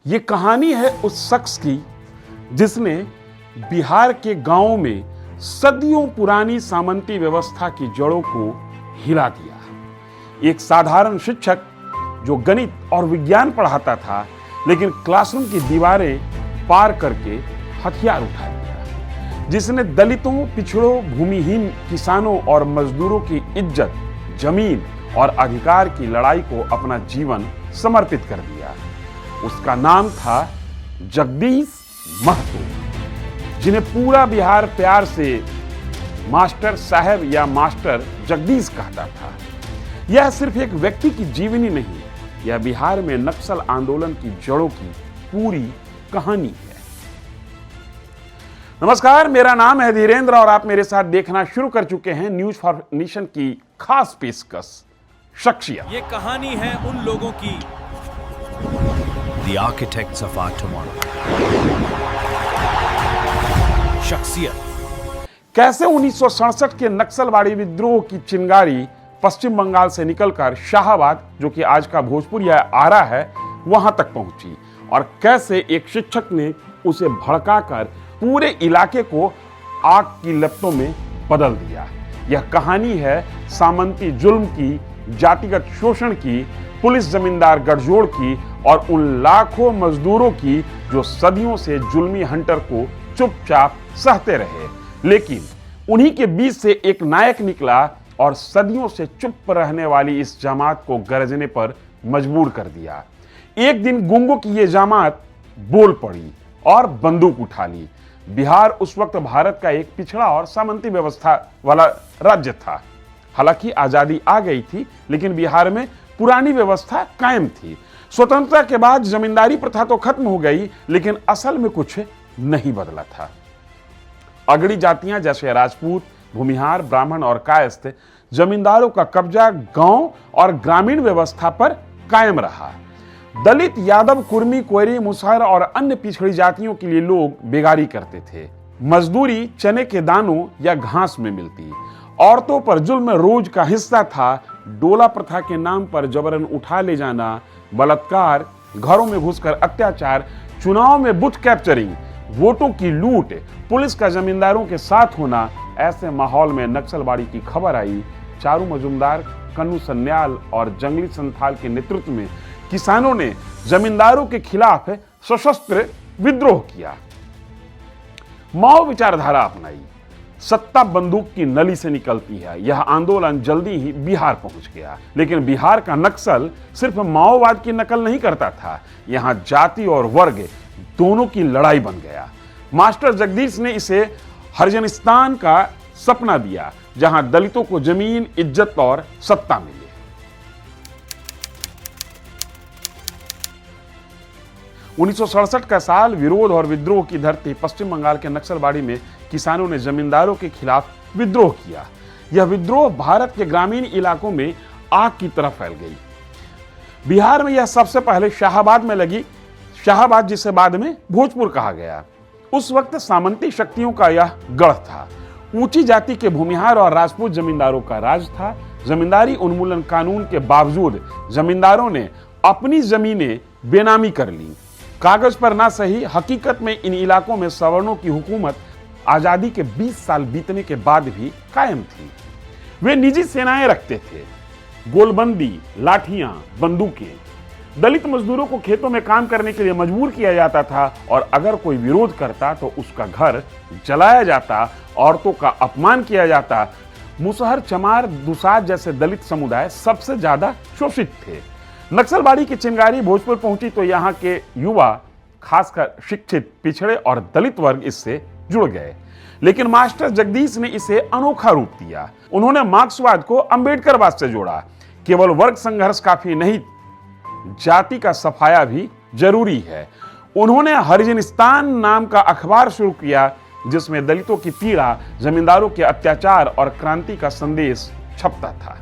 ये कहानी है उस शख्स की जिसने बिहार के गांवों में सदियों पुरानी सामंती व्यवस्था की जड़ों को हिला दिया। एक साधारण शिक्षक जो गणित और विज्ञान पढ़ाता था, लेकिन क्लासरूम की दीवारें पार करके हथियार उठा लिया, जिसने दलितों, पिछड़ों, भूमिहीन किसानों और मजदूरों की इज्जत, जमीन और अधिकार की लड़ाई को अपना जीवन समर्पित कर दिया। उसका नाम था जगदीश महतो, जिन्हें पूरा बिहार प्यार से मास्टर साहब या मास्टर जगदीश कहता था। यह सिर्फ एक व्यक्ति की जीवनी नहीं, यह बिहार में नक्सल आंदोलन की जड़ों की पूरी कहानी है। नमस्कार, मेरा नाम है धीरेन्द्र और आप मेरे साथ देखना शुरू कर चुके हैं न्यूज फॉर नेशन की खास पेशकश शख्सियत। ये कहानी है उन लोगों की, The architects of our tomorrow. शख्सियत। कैसे 1967 के नक्सलवाड़ी विद्रोह की चिंगारी पश्चिम बंगाल से निकलकर शाहाबाद, जो कि आज का भोजपुर या आरा है, वहां तक पहुंची और कैसे एक शिक्षक ने उसे भड़काकर पूरे इलाके को आग की लपटों में बदल दिया। यह कहानी है सामंती जुल्म की, जातिगत शोषण की, पुलिस जमींदार गठजोड़ की और उन लाखों मजदूरों की जो सदियों से जुल्मी हंटर को चुपचाप सहते रहे, लेकिन उन्हीं के बीच से एक नायक निकला और सदियों से चुप रहने वाली इस जमात को गरजने पर मजबूर कर दिया। एक दिन गुंगों की यह जमात बोल पड़ी और बंदूक उठा ली। बिहार उस वक्त भारत का एक पिछड़ा और सामंती व्यवस्था वाला राज्य था। हालांकि आजादी आ गई थी, लेकिन बिहार में पुरानी व्यवस्था कायम थी। स्वतंत्रता के बाद जमींदारी प्रथा तो खत्म हो गई, लेकिन असल में कुछ नहीं बदला था। अगड़ी जातियां जैसे राजपूत, भूमिहार, ब्राह्मण और कायस्थ जमींदारों का कब्जा गांव और ग्रामीण व्यवस्था पर कायम रहा। दलित, यादव, कुर्मी, कोयरी, मुसहर और अन्य पिछड़ी जातियों के लिए लोग बेगारी करते थे। मजदूरी चने के दानों या घास में मिलती। औरतों पर जुल्म रोज का हिस्सा था। डोला प्रथा के नाम पर जबरन उठा ले जाना, बलात्कार, घरों में घुसकर अत्याचार, चुनाव में बूथ कैप्चरिंग, वोटों की लूट, पुलिस का जमींदारों के साथ होना। ऐसे माहौल में नक्सलवाड़ी की खबर आई। चारू मजुमदार, कन्नू सन्याल और जंगली संथाल के नेतृत्व में किसानों ने जमींदारों के खिलाफ सशस्त्र विद्रोह किया, माओ विचारधारा अपनाई। सत्ता बंदूक की नली से निकलती है। यह आंदोलन जल्दी ही बिहार पहुंच गया, लेकिन बिहार का नक्सल सिर्फ माओवाद की नकल नहीं करता था, यहां जाति और वर्ग दोनों की लड़ाई बन गया। मास्टर जगदीश ने इसे हरिजनिस्तान का सपना दिया, जहां दलितों को जमीन, इज्जत और सत्ता मिले। 1967 का साल विरोध और विद्रोह की धरती। पश्चिम बंगाल के नक्सलवाड़ी में किसानों ने जमींदारों के खिलाफ विद्रोह किया। यह विद्रोह भारत के ग्रामीण इलाकों में आग की तरह फैल गई। बिहार में यह सबसे पहले शाहाबाद में लगी, शाहाबाद जिसे बाद में भोजपुर कहा गया। उस वक्त सामंती शक्तियों का यह गढ़ था। ऊंची जाति के भूमिहार और राजपूत जमींदारों का राज था। जमींदारी उन्मूलन कानून के बावजूद जमींदारों ने अपनी जमीनें बेनामी कर ली। कागज पर ना सही, हकीकत में इन इलाकों में सवर्णों की हुकूमत आजादी के 20 साल बीतने के बाद भी कायम थी। वे निजी सेनाएं रखते थे, गोलबंदी, लाठियां, बंदूकें। दलित मजदूरों को खेतों में काम करने के लिए मजबूर किया जाता था और अगर कोई विरोध करता तो उसका घर जलाया जाता, औरतों का अपमान किया जाता। मुसहर, चमार, दुसाद जैसे दलित समुदाय सबसे ज्यादा शोषित थे। नक्सलवाड़ी की चिंगारी भोजपुर पहुंची तो यहाँ के युवा, खासकर शिक्षित, पिछड़े और दलित वर्ग इससे जुड़ गए। लेकिन मास्टर जगदीश ने इसे अनोखा रूप दिया। उन्होंने मार्क्सवाद को अंबेडकरवाद से जोड़ा। केवल वर्ग संघर्ष काफी नहीं, जाति का सफाया भी जरूरी है। उन्होंने हरिजनिस्तान नाम का अखबार शुरू किया, जिसमें दलितों की पीड़ा, जमींदारों के अत्याचार और क्रांति का संदेश छपता था।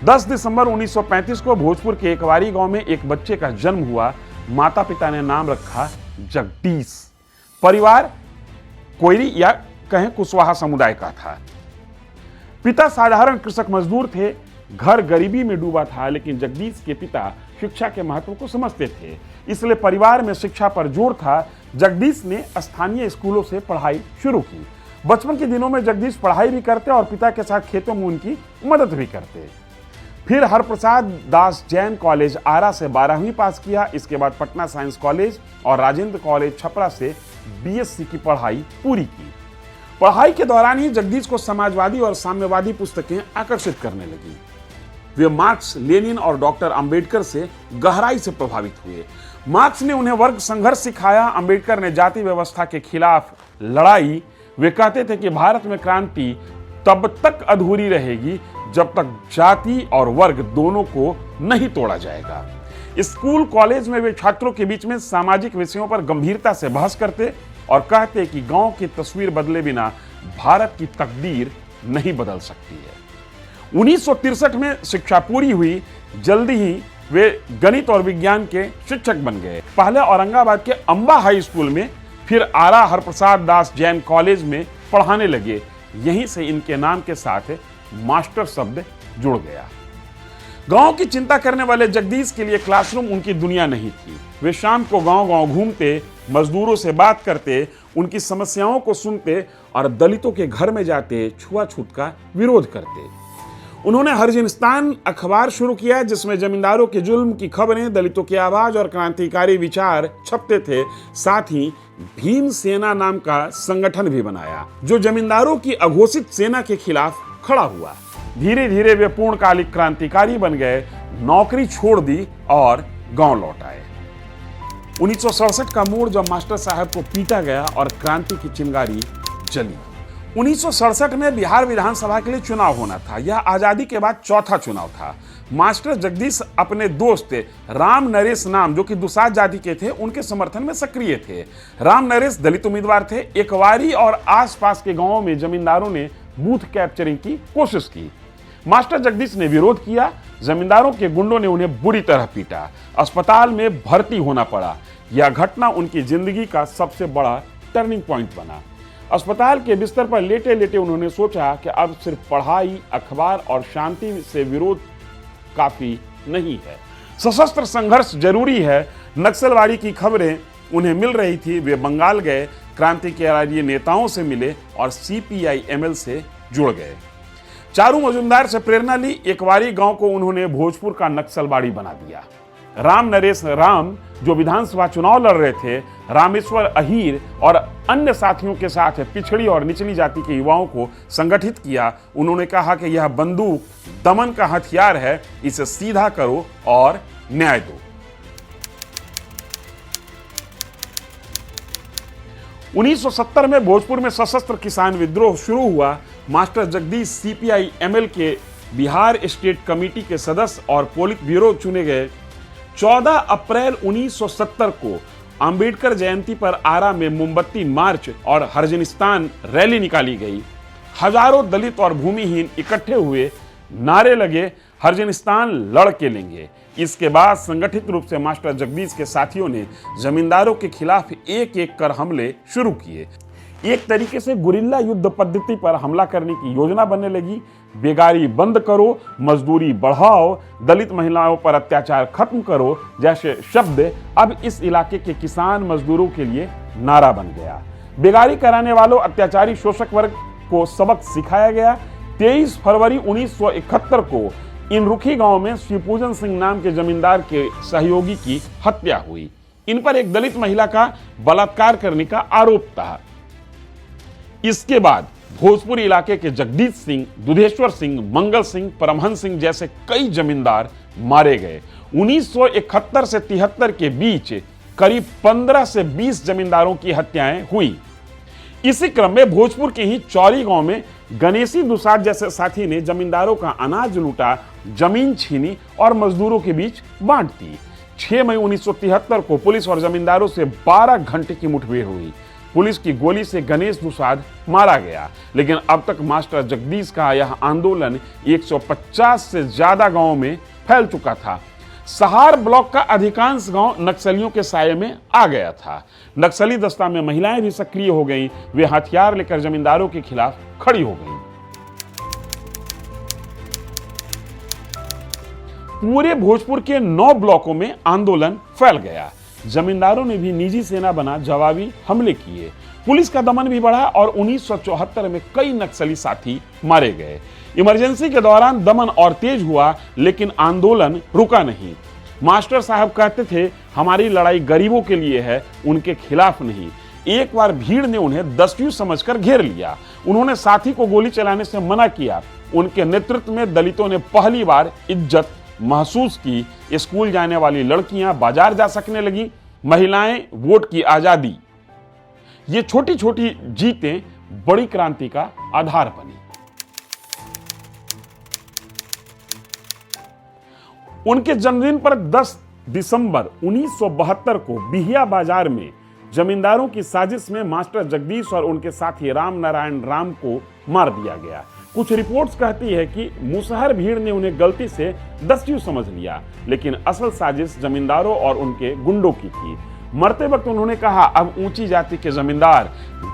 10 दिसंबर 1935 को भोजपुर के एकवारी गांव में एक बच्चे का जन्म हुआ। माता पिता ने नाम रखा जगदीश। परिवार कोयरी या कहें कुशवाहा समुदाय का था। पिता साधारण कृषक मजदूर थे। घर गरीबी में डूबा था, लेकिन जगदीश के पिता शिक्षा के महत्व को समझते थे, इसलिए परिवार में शिक्षा पर जोर था। जगदीश ने स्थानीय स्कूलों से पढ़ाई शुरू की। बचपन के दिनों में जगदीश पढ़ाई भी करते और पिता के साथ खेतों में उनकी मदद भी करते। फिर हरप्रसाद दास जैन कॉलेज आरा से 12वीं पास किया। इसके बाद पटना साइंस कॉलेज और राजेंद्र कॉलेज छपरा से बीएससी की पढ़ाई पूरी की। पढ़ाई के दौरान ही जगदीश को समाजवादी और साम्यवादी पुस्तकें आकर्षित करने लगी। वे मार्क्स, लेनिन और डॉक्टर अंबेडकर से गहराई से प्रभावित हुए। मार्क्स ने उन्हें वर्ग संघर्ष सिखाया, अंबेडकर ने जाति व्यवस्था के खिलाफ लड़ाई। वे कहते थे कि भारत में क्रांति तब तक अधूरी रहेगी जब तक जाति और वर्ग दोनों को नहीं तोड़ा जाएगा। स्कूल कॉलेज में वे छात्रों के बीच में सामाजिक विषयों पर गंभीरता से बहस करते और कहते कि गांव की तस्वीर बदले बिना भारत की तकदीर नहीं बदल सकती है। 1963 में शिक्षा पूरी हुई। जल्दी ही वे गणित और विज्ञान के शिक्षक बन गए। पहले औरंगाबाद के अंबा हाई स्कूल में, फिर आरा हरप्रसाद दास जैन कॉलेज में पढ़ाने लगे। यहीं से इनके नाम के साथ मास्टर शब्द जुड़ गया। गांव की चिंता करने वाले जगदीश के लिए क्लासरूम उनकी दुनिया नहीं थी। वे शाम को गांव-गांव घूमते, मजदूरों से बात करते, उनकी समस्याओं को सुनते और दलितों के घर में जाते छुआछूत का विरोध करते। उन्होंने हरिजनस्तान अखबार शुरू किया, जिसमें जमींदारों के जुल्म की खबरें, दलितों की आवाज और क्रांतिकारी विचार छपते थे। साथ ही भीम सेना नाम का संगठन भी बनाया, जो जमींदारों की अघोषित सेना के खिलाफ खड़ा हुआ। धीरे धीरे वे पूर्णकालिक क्रांतिकारी बन गए, नौकरी छोड़ दी और गांव लौट आए। 1967 का मोड़ जब मास्टर साहब को पीटा गया और क्रांति की चिंगारी जली। 1967 में बिहार विधानसभा के लिए चुनाव होना था। यह आजादी के बाद चौथा चुनाव था। मास्टर जगदीश अपने दोस्त राम नरेश नाम, जो कि दुसाध जाति के थे, उनके समर्थन में सक्रिय थे। राम नरेश दलित उम्मीदवार थे। एकवारी और आसपास के गांवों में जमींदारों ने बूथ कैप्चरिंग की कोशिश की। मास्टर जगदीश ने विरोध किया। जमींदारों के गुंडों ने उन्हें बुरी तरह पीटा। अस्पताल में भर्ती होना पड़ा। यह घटना उनकी जिंदगी का सबसे बड़ा टर्निंग पॉइंट बना। अस्पताल के बिस्तर पर लेटे लेटे उन्होंने सोचा कि अब सिर्फ पढ़ाई, अखबार और शांति से विरोध काफी नहीं है, सशस्त्र संघर्ष जरूरी है। नक्सलवादी की खबरें उन्हें मिल रही थी। वे बंगाल गए, क्रांतिकारी नेताओं से मिले और CPI-ML से जुड़ गए। चारू मजुमदार से प्रेरणा ली। एकवारी गांव को उन्होंने भोजपुर का नक्सलबाड़ी बना दिया। राम नरेश राम, जो विधानसभा चुनाव लड़ रहे थे, रामेश्वर अहीर और अन्य साथियों के साथ पिछड़ी और निचली जाति के युवाओं को संगठित किया। उन्होंने कहा कि यह बंदूक दमन का हथियार है, इसे सीधा करो और न्याय दो। 1970 में भोजपुर में सशस्त्र किसान विद्रोह शुरू हुआ। मास्टर जगदीश CPI-ML के बिहार स्टेट कमेटी के सदस्य और पोलित ब्यूरो चुने गए। 14 अप्रैल 1970 को अंबेडकर जयंती पर आरा में मोमबत्ती मार्च और हरिजनस्तान रैली निकाली गई। हजारों दलित और भूमिहीन इकट्ठे हुए, नारे लगे, हरिजनस्तान लड़ के लेंगे। इसके बाद संगठित रूप से मास्टर जगदीश के साथियों ने जमींदारों के खिलाफ एक एक कर हमले शुरू किए। एक तरीके से गुरिल्ला युद्ध पद्धति पर हमला करने की योजना बनने लगी। बेगारी बंद करो, मजदूरी बढ़ाओ, दलित महिलाओं पर अत्याचार खत्म करो जैसे शब्द अब इस इलाके के किसान मजदूरों के लिए नारा बन गया। बेगारी कराने वालों अत्याचारी शोषक वर्ग को सबक सिखाया गया। 23 फरवरी 1971 को इन रुखी गांव में शिवपूजन सिंह नाम के जमींदार के सहयोगी की हत्या हुई। इन पर एक दलित महिला का बलात्कार करने का आरोप था। इसके बाद भोजपुर इलाके के जगदीश सिंह, दुधेश्वर सिंह, मंगल सिंह, परमहंस सिंह जैसे कई जमींदार मारे गए। 1971 से 73 के बीच करीब 15 से 20 जमींदारों की हत्याएं हुई। इसी क्रम में भोजपुर के ही चौरी गांव में गणेशी दुसाध जैसे साथी ने जमींदारों का अनाज लूटा, जमीन छीनी और मजदूरों के बीच बांट दी। 6 मई 1973 को पुलिस और जमींदारों से 12 घंटे की मुठभेड़ हुई। पुलिस की गोली से गणेश दुसाध मारा गया, लेकिन अब तक मास्टर जगदीश का यह आंदोलन 150 से ज्यादा गांवों में फैल चुका था। सहार ब्लॉक का अधिकांश गांव नक्सलियों के साये में आ गया था। नक्सली दस्ता में महिलाएं भी सक्रिय हो गईं। वे हथियार लेकर जमींदारों के खिलाफ खड़ी हो गईं। पूरे भोजपुर के 9 ब्लॉकों में आंदोलन फैल गया। जमींदारों ने भी निजी सेना बना जवाबी हमले किए। पुलिस का दमन भी बढ़ा और 1974 में कई नक्सली साथी मारे गए। इमरजेंसी के दौरान दमन और तेज हुआ, लेकिन आंदोलन रुका नहीं। मास्टर साहब कहते थे, हमारी लड़ाई गरीबों के लिए है, उनके खिलाफ नहीं। एक बार भीड़ ने उन्हें दस्यु समझकर घेर लिया। उन्होंने साथी को गोली चलाने से मना किया। उनके नेतृत्व में दलितों ने पहली बार इज्जत महसूस की। स्कूल जाने वाली लड़कियां बाजार जा सकने लगी। महिलाएं वोट की आजादी। ये छोटी छोटी जीतें बड़ी क्रांति का आधार बनी। उनके जन्मदिन पर 10 दिसंबर 1972 को बिहिया बाजार में जमींदारों की साजिश में मास्टर जगदीश और उनके साथी राम नारायण राम को मार दिया गया। कुछ रिपोर्ट्स कहती है कि मुसहर भीड़ ने उन्हें गलती से दस्यु समझ लिया, लेकिन असल साजिश जमींदारों और उनके गुंडों की थी। मरते वक्त उन्होंने कहा, अब ऊंची जाति के जमींदार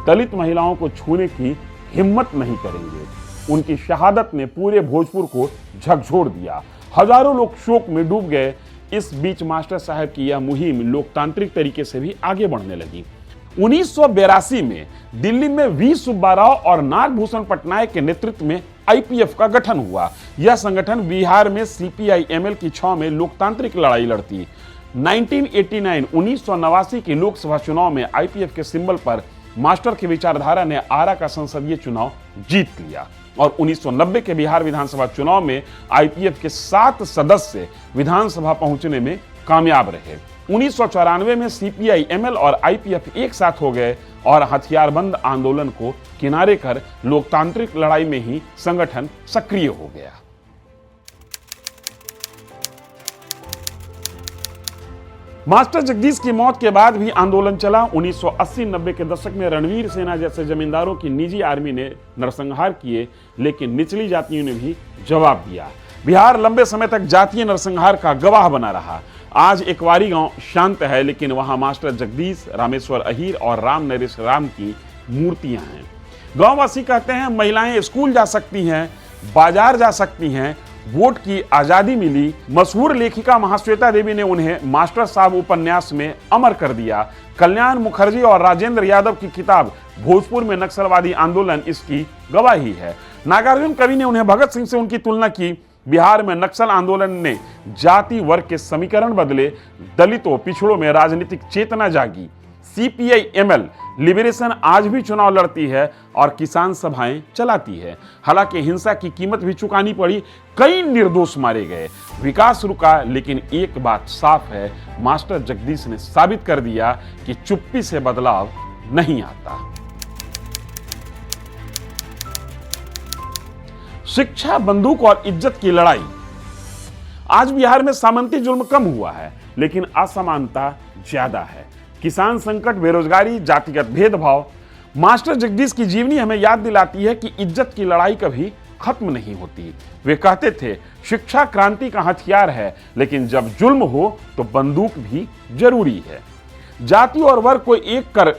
दलित महिलाओं को छूने की हिम्मत नहीं करेंगे। उनकी शहादत ने पूरे भोजपुर को झकझोर दिया। हजारों लोग शोक में डूब गए। इस बीच मास्टर साहब की यह मुहिम लोकतांत्रिक तरीके से भी आगे बढ़ने लगी। 1982 में दिल्ली में वी सुब्बा राव और नागभूषण पटनायक के नेतृत्व में आईपीएफ का गठन हुआ। यह संगठन बिहार में सीपीआई एमएल की छांव में लोकतांत्रिक लड़ाई लड़ती। 1989 के लोकसभा चुनाव में आईपीएफ के सिंबल पर मास्टर की विचारधारा ने आरा का संसदीय चुनाव जीत लिया और 1990 के बिहार विधानसभा चुनाव में आईपीएफ के 7 सदस्य विधानसभा पहुंचने में कामयाब रहे। 1994 में सीपीआई एमएल और आईपीएफ एक साथ हो गए और हथियारबंद आंदोलन को किनारे कर लोकतांत्रिक लड़ाई में ही संगठन सक्रिय हो गया। मास्टर जगदीश की मौत के बाद भी आंदोलन चला। 1980-90 के दशक में रणवीर सेना जैसे जमींदारों की निजी आर्मी ने नरसंहार किए, लेकिन निचली जातियों ने भी जवाब दिया। बिहार लंबे समय तक जातीय नरसंहार का गवाह बना रहा। आज एकवारी गांव शांत है, लेकिन वहां मास्टर जगदीश, रामेश्वर अहीर और राम नरेश राम की मूर्तियां हैं। गांववासी कहते हैं, महिलाएं स्कूल जा सकती हैं, बाजार जा सकती हैं, वोट की आजादी मिली। मशहूर लेखिका महाश्वेता देवी ने उन्हें मास्टर साहब उपन्यास में अमर कर दिया। कल्याण मुखर्जी और राजेंद्र यादव की किताब भोजपुर में नक्सलवादी आंदोलन इसकी गवाही है। नागार्जुन कवि ने उन्हें भगत सिंह से उनकी तुलना की। बिहार में नक्सल आंदोलन ने जाति वर्ग के समीकरण बदले, दलितों पिछड़ों में राजनीतिक चेतना जागी। सीपीआई एमएल लिबरेशन आज भी चुनाव लड़ती है और किसान सभाएं चलाती है। हालांकि हिंसा की कीमत भी चुकानी पड़ी, कई निर्दोष मारे गए, विकास रुका, लेकिन एक बात साफ है, मास्टर जगदीश ने साबित कर दिया कि चुप्पी से बदलाव नहीं आता। शिक्षा, बंदूक और इज्जत की लड़ाई। आज बिहार में सामंती जुल्म कम हुआ है, लेकिन असमानता ज्यादा है। किसान संकट, बेरोजगारी, जातिगत भेदभाव। मास्टर जगदीश की जीवनी हमें याद दिलाती है कि इज्जत की लड़ाई कभी खत्म नहीं होती। वे कहते थे, शिक्षा क्रांति का हथियार है, लेकिन जब जुल्म हो तो बंदूक भी जरूरी है। जाति और वर्ग को एक कर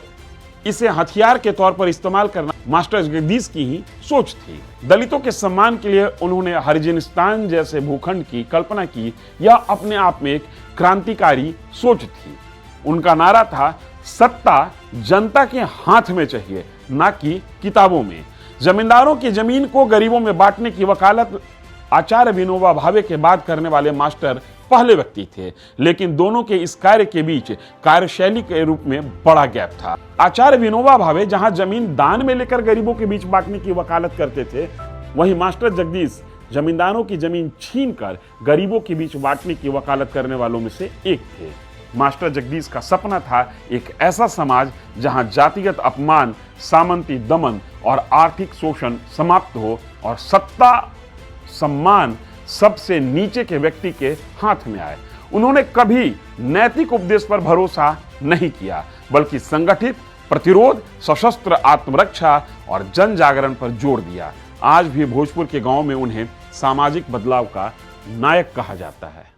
इसे हथियार के तौर पर इस्तेमाल करना मास्टर जगदीश की ही सोच थी। दलितों के सम्मान के लिए उन्होंने हरिजनिस्तान जैसे भूखंड की कल्पना की। यह अपने आप में एक क्रांतिकारी सोच थी। उनका नारा था, सत्ता जनता के हाथ में चाहिए, ना कि किताबों में। जमींदारों की जमीन को गरीबों में बांटने की वकालत आचार्य विनोबा भावे के बाद करने वाले मास्टर पहले व्यक्ति थे, लेकिन दोनों के इस कार्य के बीच कार्यशैली के रूप में बड़ा गैप था। आचार्य विनोबा भावे जहां जमीन दान में लेकर गरीबों के बीच बांटने की वकालत करते थे, वहीं मास्टर जगदीश जमींदारों की जमीन छीनकर गरीबों के बीच बांटने की वकालत करने वालों में से एक थे। मास्टर जगदीश का सपना था एक ऐसा समाज जहां जातिगत अपमान, सामंती दमन और आर्थिक शोषण समाप्त हो और सत्ता सम्मान सबसे नीचे के व्यक्ति के हाथ में आए। उन्होंने कभी नैतिक उपदेश पर भरोसा नहीं किया, बल्कि संगठित प्रतिरोध, सशस्त्र आत्मरक्षा और जन जागरण पर जोर दिया। आज भी भोजपुर के गांव में उन्हें सामाजिक बदलाव का नायक कहा जाता है।